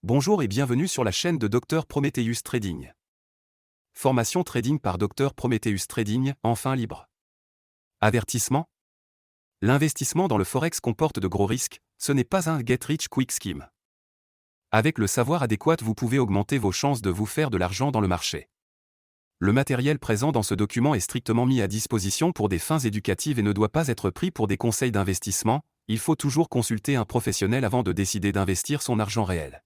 Bonjour et bienvenue sur la chaîne de Dr Prometheus Trading. Formation trading par Dr Prometheus Trading, enfin libre. Avertissement. L'investissement dans le Forex comporte de gros risques, ce n'est pas un get-rich-quick scheme. Avec le savoir adéquat, vous pouvez augmenter vos chances de vous faire de l'argent dans le marché. Le matériel présent dans ce document est strictement mis à disposition pour des fins éducatives et ne doit pas être pris pour des conseils d'investissement. Il faut toujours consulter un professionnel avant de décider d'investir son argent réel.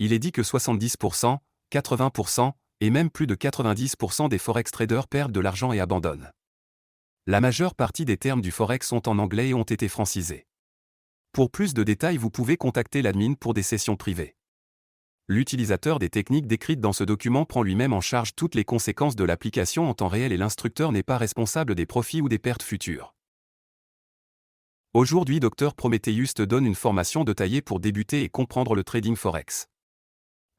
Il est dit que 70%, 80% et même plus de 90% des forex traders perdent de l'argent et abandonnent. La majeure partie des termes du forex sont en anglais et ont été francisés. Pour plus de détails, vous pouvez contacter l'admin pour des sessions privées. L'utilisateur des techniques décrites dans ce document prend lui-même en charge toutes les conséquences de l'application en temps réel et l'instructeur n'est pas responsable des profits ou des pertes futures. Aujourd'hui, Dr Prometheus te donne une formation détaillée pour débuter et comprendre le trading forex.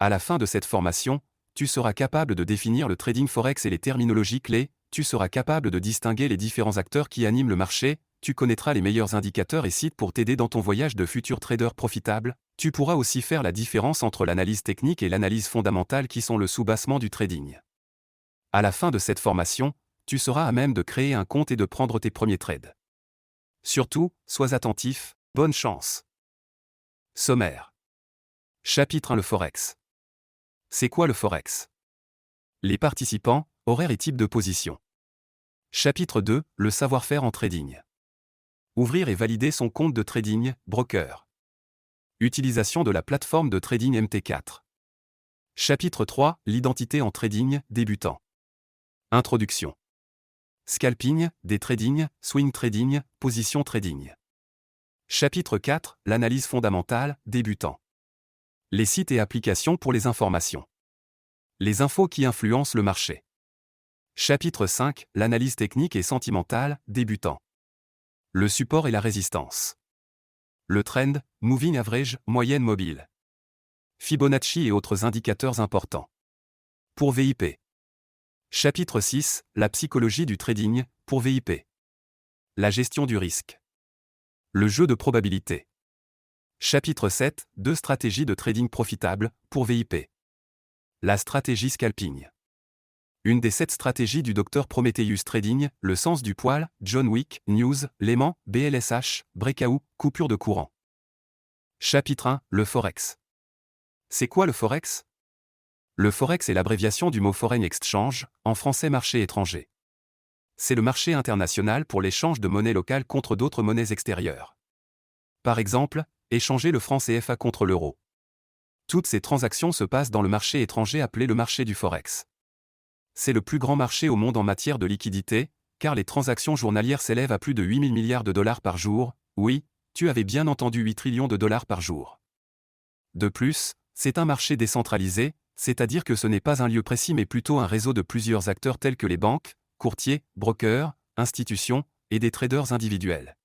À la fin de cette formation, tu seras capable de définir le trading forex et les terminologies clés, tu seras capable de distinguer les différents acteurs qui animent le marché, tu connaîtras les meilleurs indicateurs et sites pour t'aider dans ton voyage de futur trader profitable, tu pourras aussi faire la différence entre l'analyse technique et l'analyse fondamentale qui sont le soubassement du trading. À la fin de cette formation, tu seras à même de créer un compte et de prendre tes premiers trades. Surtout, sois attentif, bonne chance. Sommaire. Chapitre 1 Le Forex. C'est quoi le Forex? Les participants, horaires et types de position. Chapitre 2 Le savoir-faire en trading. Ouvrir et valider son compte de trading, broker. Utilisation de la plateforme de trading MT4. Chapitre 3 L'identité en trading, débutant. Introduction. Scalping, day trading, swing trading, position trading. Chapitre 4 L'analyse fondamentale, débutant. Les sites et applications pour les informations. Les infos qui influencent le marché. Chapitre 5 L'analyse technique et sentimentale, débutant. Le support et la résistance. Le trend, moving average, moyenne mobile. Fibonacci et autres indicateurs importants. Pour VIP. Chapitre 6 La psychologie du trading, pour VIP. La gestion du risque. Le jeu de probabilité. Chapitre 7 Deux stratégies de trading profitables, pour VIP. La stratégie scalping. Une des 7 stratégies du Dr Prometheus Trading, le sens du poil, John Wick, News, Lehman, BLSH, Breakout, coupure de courant. Chapitre 1 Le Forex. C'est quoi le Forex? Le Forex est l'abréviation du mot Foreign Exchange, en français marché étranger. C'est le marché international pour l'échange de monnaie locale contre d'autres monnaies extérieures. Par exemple, échanger le franc CFA contre l'euro. Toutes ces transactions se passent dans le marché étranger appelé le marché du Forex. C'est le plus grand marché au monde en matière de liquidité, car les transactions journalières s'élèvent à plus de 8 000 milliards de dollars par jour, oui, tu avais bien entendu 8 trillions de dollars par jour. De plus, c'est un marché décentralisé, c'est-à-dire que ce n'est pas un lieu précis mais plutôt un réseau de plusieurs acteurs tels que les banques, courtiers, brokers, institutions, et des traders individuels.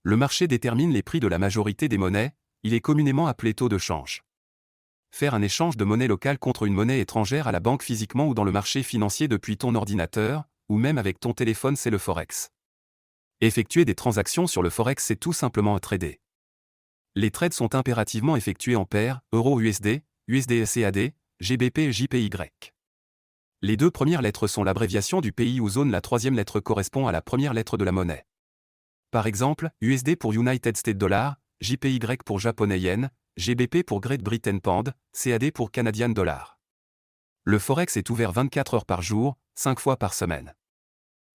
Le marché détermine les prix de la majorité des monnaies, il est communément appelé taux de change. Faire un échange de monnaie locale contre une monnaie étrangère à la banque physiquement ou dans le marché financier depuis ton ordinateur, ou même avec ton téléphone, c'est le Forex. Effectuer des transactions sur le Forex, c'est tout simplement un trader. Les trades sont impérativement effectués en paires, Euro-USD, USD-CAD, GBP et JPY. Les 2 premières lettres sont l'abréviation du pays ou zone, la 3e lettre correspond à la première lettre de la monnaie. Par exemple, USD pour United States Dollar, JPY pour Japonais Yen, GBP pour Great Britain Pound, CAD pour Canadian Dollar. Le Forex est ouvert 24 heures par jour, 5 fois par semaine.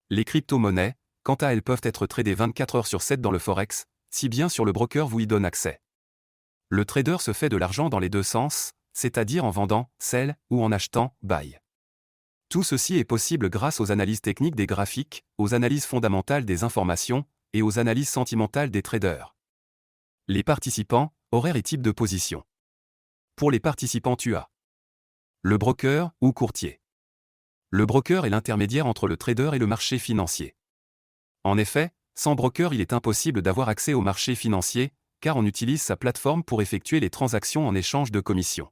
Les crypto-monnaies, quant à elles, peuvent être tradées 24 heures sur 7 dans le Forex, si bien sûr le broker vous y donne accès. Le trader se fait de l'argent dans les 2 sens, c'est-à-dire en vendant, sell, ou en achetant, buy. Tout ceci est possible grâce aux analyses techniques des graphiques, aux analyses fondamentales des informations, et aux analyses sentimentales des traders. Les participants, horaires et types de position. Pour les participants, tu as le broker ou courtier. Le broker est l'intermédiaire entre le trader et le marché financier. En effet, sans broker, il est impossible d'avoir accès au marché financier, car on utilise sa plateforme pour effectuer les transactions en échange de commissions.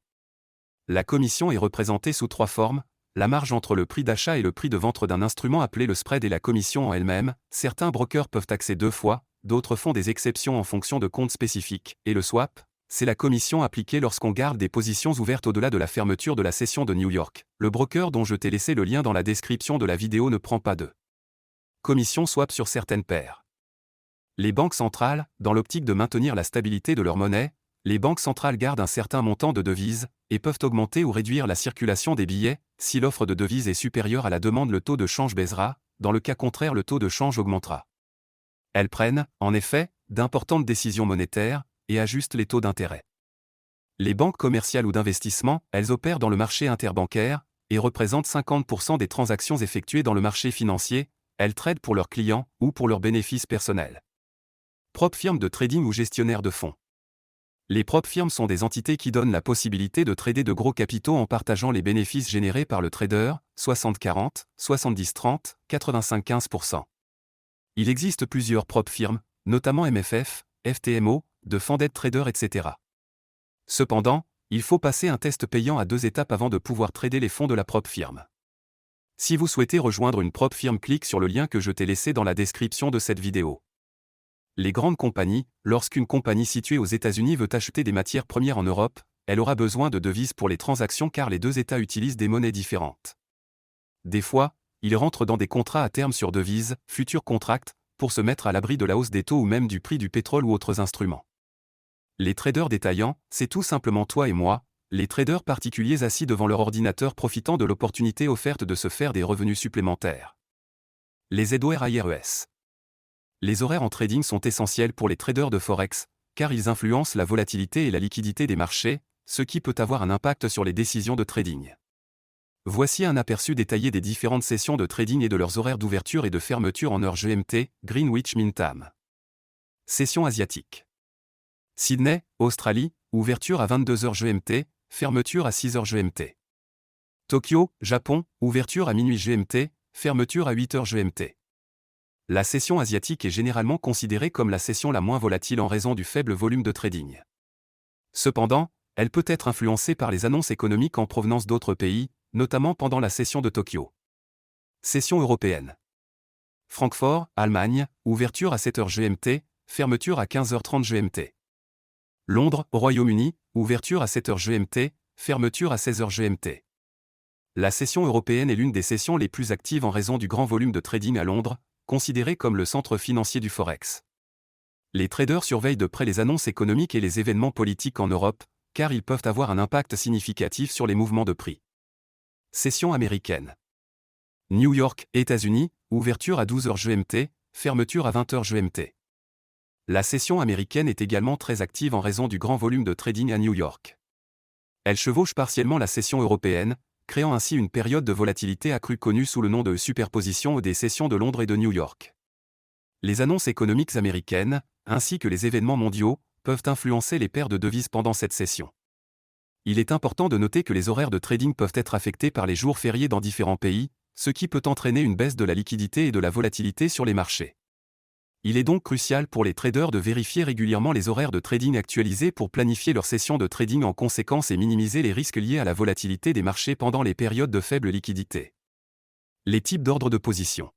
La commission est représentée sous 3 formes, la marge entre le prix d'achat et le prix de vente d'un instrument appelé le spread et la commission en elle-même. Certains brokers peuvent taxer 2 fois, d'autres font des exceptions en fonction de comptes spécifiques, et le swap, c'est la commission appliquée lorsqu'on garde des positions ouvertes au-delà de la fermeture de la session de New York. Le broker dont je t'ai laissé le lien dans la description de la vidéo ne prend pas de commission swap sur certaines paires. Les banques centrales, dans l'optique de maintenir la stabilité de leur monnaie, les banques centrales gardent un certain montant de devises et peuvent augmenter ou réduire la circulation des billets. Si l'offre de devises est supérieure à la demande, le taux de change baissera, dans le cas contraire, le taux de change augmentera. Elles prennent, en effet, d'importantes décisions monétaires et ajustent les taux d'intérêt. Les banques commerciales ou d'investissement, elles opèrent dans le marché interbancaire et représentent 50% des transactions effectuées dans le marché financier. Elles tradent pour leurs clients ou pour leurs bénéfices personnels. Propres firmes de trading ou gestionnaires de fonds. Les propres firmes sont des entités qui donnent la possibilité de trader de gros capitaux en partageant les bénéfices générés par le trader, 60-40, 70-30, 85-15%. Il existe plusieurs propres firmes, notamment MFF, FTMO, de Funded Trader, etc. Cependant, il faut passer un test payant à 2 étapes avant de pouvoir trader les fonds de la propre firme. Si vous souhaitez rejoindre une propre firme, clique sur le lien que je t'ai laissé dans la description de cette vidéo. Les grandes compagnies, lorsqu'une compagnie située aux États-Unis veut acheter des matières premières en Europe, elle aura besoin de devises pour les transactions car les deux États utilisent des monnaies différentes. Des fois, ils rentrent dans des contrats à terme sur devises, futures contracts, pour se mettre à l'abri de la hausse des taux ou même du prix du pétrole ou autres instruments. Les traders détaillants, c'est tout simplement toi et moi, les traders particuliers assis devant leur ordinateur profitant de l'opportunité offerte de se faire des revenus supplémentaires. Les ZORIRES. Les horaires en trading sont essentiels pour les traders de Forex, car ils influencent la volatilité et la liquidité des marchés, ce qui peut avoir un impact sur les décisions de trading. Voici un aperçu détaillé des différentes sessions de trading et de leurs horaires d'ouverture et de fermeture en heure GMT, Greenwich Mean Time. Session asiatique. Sydney, Australie, ouverture à 22h GMT, fermeture à 6h GMT. Tokyo, Japon, ouverture à minuit GMT, fermeture à 8h GMT. La session asiatique est généralement considérée comme la session la moins volatile en raison du faible volume de trading. Cependant, elle peut être influencée par les annonces économiques en provenance d'autres pays, notamment pendant la session de Tokyo. Session européenne. Francfort, Allemagne, ouverture à 7h GMT, fermeture à 15h30 GMT. Londres, Royaume-Uni, ouverture à 7h GMT, fermeture à 16h GMT. La session européenne est l'une des sessions les plus actives en raison du grand volume de trading à Londres, considéré comme le centre financier du Forex. Les traders surveillent de près les annonces économiques et les événements politiques en Europe, car ils peuvent avoir un impact significatif sur les mouvements de prix. Session américaine. New York, États-Unis, ouverture à 12h GMT, fermeture à 20h GMT. La session américaine est également très active en raison du grand volume de trading à New York. Elle chevauche partiellement la session européenne, créant ainsi une période de volatilité accrue connue sous le nom de superposition des sessions de Londres et de New York. Les annonces économiques américaines, ainsi que les événements mondiaux, peuvent influencer les paires de devises pendant cette session. Il est important de noter que les horaires de trading peuvent être affectés par les jours fériés dans différents pays, ce qui peut entraîner une baisse de la liquidité et de la volatilité sur les marchés. Il est donc crucial pour les traders de vérifier régulièrement les horaires de trading actualisés pour planifier leur session de trading en conséquence et minimiser les risques liés à la volatilité des marchés pendant les périodes de faible liquidité. Les types d'ordres de position.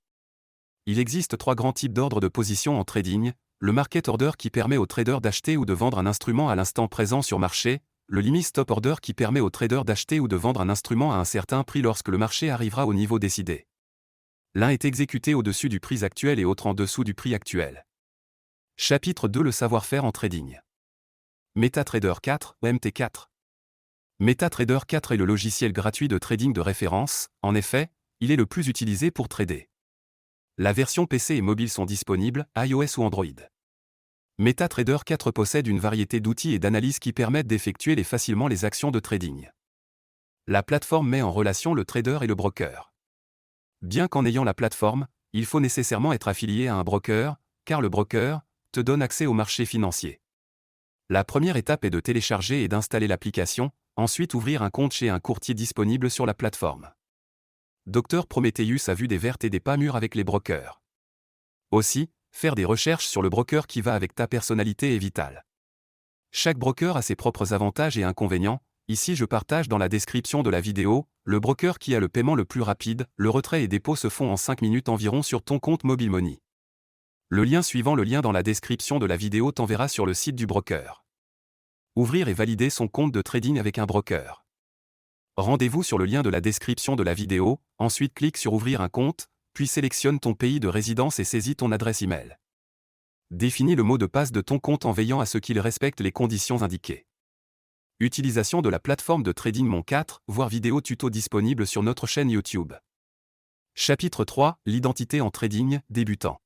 Il existe 3 grands types d'ordres de position en trading: le market order qui permet aux traders d'acheter ou de vendre un instrument à l'instant présent sur marché, le limit stop order qui permet aux traders d'acheter ou de vendre un instrument à un certain prix lorsque le marché arrivera au niveau décidé. L'un est exécuté au-dessus du prix actuel et l'autre en dessous du prix actuel. Chapitre 2: le savoir-faire en trading. MetaTrader 4, MT4. MetaTrader 4 est le logiciel gratuit de trading de référence. En effet, il est le plus utilisé pour trader. La version PC et mobile sont disponibles, iOS ou Android. MetaTrader 4 possède une variété d'outils et d'analyses qui permettent d'effectuer facilement les actions de trading. La plateforme met en relation le trader et le broker. Bien qu'en ayant la plateforme, il faut nécessairement être affilié à un broker, car le broker te donne accès au marché financier. La première étape est de télécharger et d'installer l'application, ensuite ouvrir un compte chez un courtier disponible sur la plateforme. Dr Prometheus a vu des vertes et des pas mûres avec les brokers. Aussi, faire des recherches sur le broker qui va avec ta personnalité est vital. Chaque broker a ses propres avantages et inconvénients. Ici je partage dans la description de la vidéo, le broker qui a le paiement le plus rapide, le retrait et dépôt se font en 5 minutes environ sur ton compte Mobile Money. Le lien suivant le lien dans la description de la vidéo t'enverra sur le site du broker. Ouvrir et valider son compte de trading avec un broker. Rendez-vous sur le lien de la description de la vidéo, ensuite clique sur Ouvrir un compte, puis sélectionne ton pays de résidence et saisis ton adresse email. Définis le mot de passe de ton compte en veillant à ce qu'il respecte les conditions indiquées. Utilisation de la plateforme de trading Mon4, voir vidéo tuto disponible sur notre chaîne YouTube. Chapitre 3, l'identité en trading, débutant.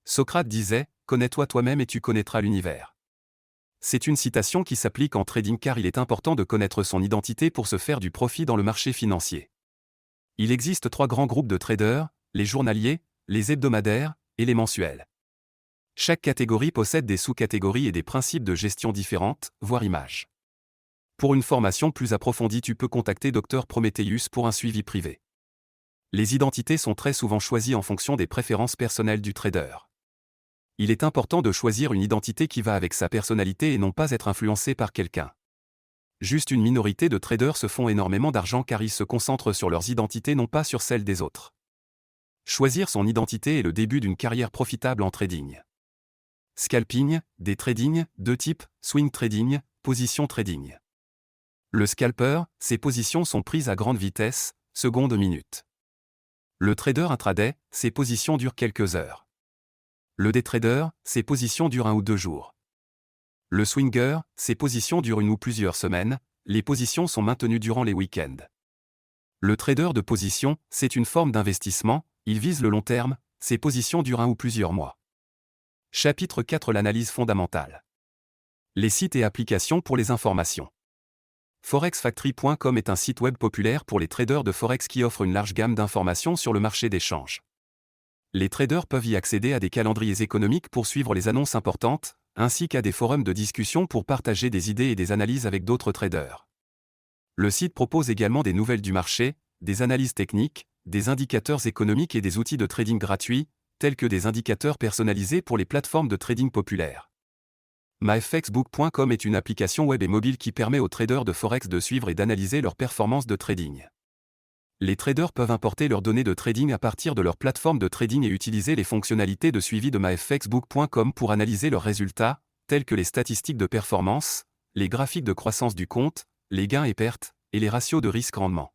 Socrate disait, « Connais-toi toi-même et tu connaîtras l'univers ». C'est une citation qui s'applique en trading car il est important de connaître son identité pour se faire du profit dans le marché financier. Il existe 3 grands groupes de traders, les journaliers, les hebdomadaires et les mensuels. Chaque catégorie possède des sous-catégories et des principes de gestion différentes, voire images. Pour une formation plus approfondie, tu peux contacter Dr Prometheus pour un suivi privé. Les identités sont très souvent choisies en fonction des préférences personnelles du trader. Il est important de choisir une identité qui va avec sa personnalité et non pas être influencé par quelqu'un. Juste une minorité de traders se font énormément d'argent car ils se concentrent sur leurs identités non pas sur celles des autres. Choisir son identité est le début d'une carrière profitable en trading. Scalping, day trading, 2 types, swing trading, position trading. Le scalper, ses positions sont prises à grande vitesse, secondes minutes. Le trader intraday, ses positions durent quelques heures. Le day trader, ses positions durent 1 ou 2 jours. Le swinger, ses positions durent 1 ou plusieurs semaines, les positions sont maintenues durant les week-ends. Le trader de position, c'est une forme d'investissement, il vise le long terme, ses positions durent 1 ou plusieurs mois. Chapitre 4, l'analyse fondamentale. Les sites et applications pour les informations. Forexfactory.com est un site web populaire pour les traders de Forex qui offre une large gamme d'informations sur le marché des changes. Les traders peuvent y accéder à des calendriers économiques pour suivre les annonces importantes, ainsi qu'à des forums de discussion pour partager des idées et des analyses avec d'autres traders. Le site propose également des nouvelles du marché, des analyses techniques, des indicateurs économiques et des outils de trading gratuits, tels que des indicateurs personnalisés pour les plateformes de trading populaires. myfxbook.com est une application web et mobile qui permet aux traders de Forex de suivre et d'analyser leurs performances de trading. Les traders peuvent importer leurs données de trading à partir de leur plateforme de trading et utiliser les fonctionnalités de suivi de myfxbook.com pour analyser leurs résultats, tels que les statistiques de performance, les graphiques de croissance du compte, les gains et pertes, et les ratios de risque-rendement.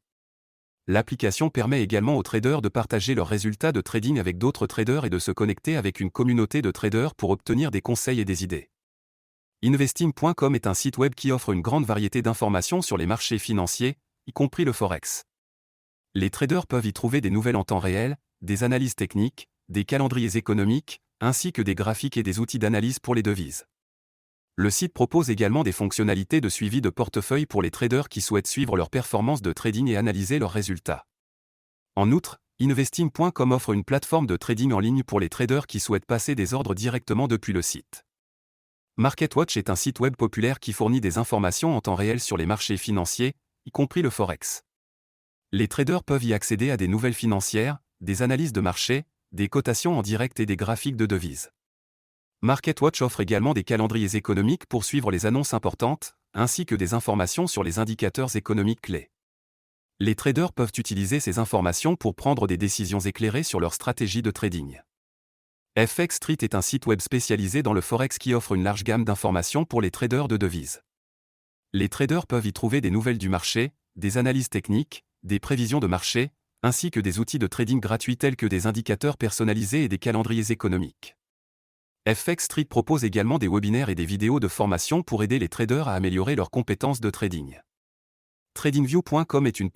L'application permet également aux traders de partager leurs résultats de trading avec d'autres traders et de se connecter avec une communauté de traders pour obtenir des conseils et des idées. Investing.com est un site web qui offre une grande variété d'informations sur les marchés financiers, y compris le Forex. Les traders peuvent y trouver des nouvelles en temps réel, des analyses techniques, des calendriers économiques, ainsi que des graphiques et des outils d'analyse pour les devises. Le site propose également des fonctionnalités de suivi de portefeuille pour les traders qui souhaitent suivre leurs performances de trading et analyser leurs résultats. En outre, Investing.com offre une plateforme de trading en ligne pour les traders qui souhaitent passer des ordres directement depuis le site. MarketWatch est un site web populaire qui fournit des informations en temps réel sur les marchés financiers, y compris le Forex. Les traders peuvent y accéder à des nouvelles financières, des analyses de marché, des cotations en direct et des graphiques de devises. MarketWatch offre également des calendriers économiques pour suivre les annonces importantes, ainsi que des informations sur les indicateurs économiques clés. Les traders peuvent utiliser ces informations pour prendre des décisions éclairées sur leur stratégie de trading. FX Street est un site web spécialisé dans le Forex qui offre une large gamme d'informations pour les traders de devises. Les traders peuvent y trouver des nouvelles du marché, des analyses techniques, des prévisions de marché, ainsi que des outils de trading gratuits tels que des indicateurs personnalisés et des calendriers économiques. FX Street propose également des webinaires et des vidéos de formation pour aider les traders à améliorer leurs compétences de trading. TradingView.com est une plateforme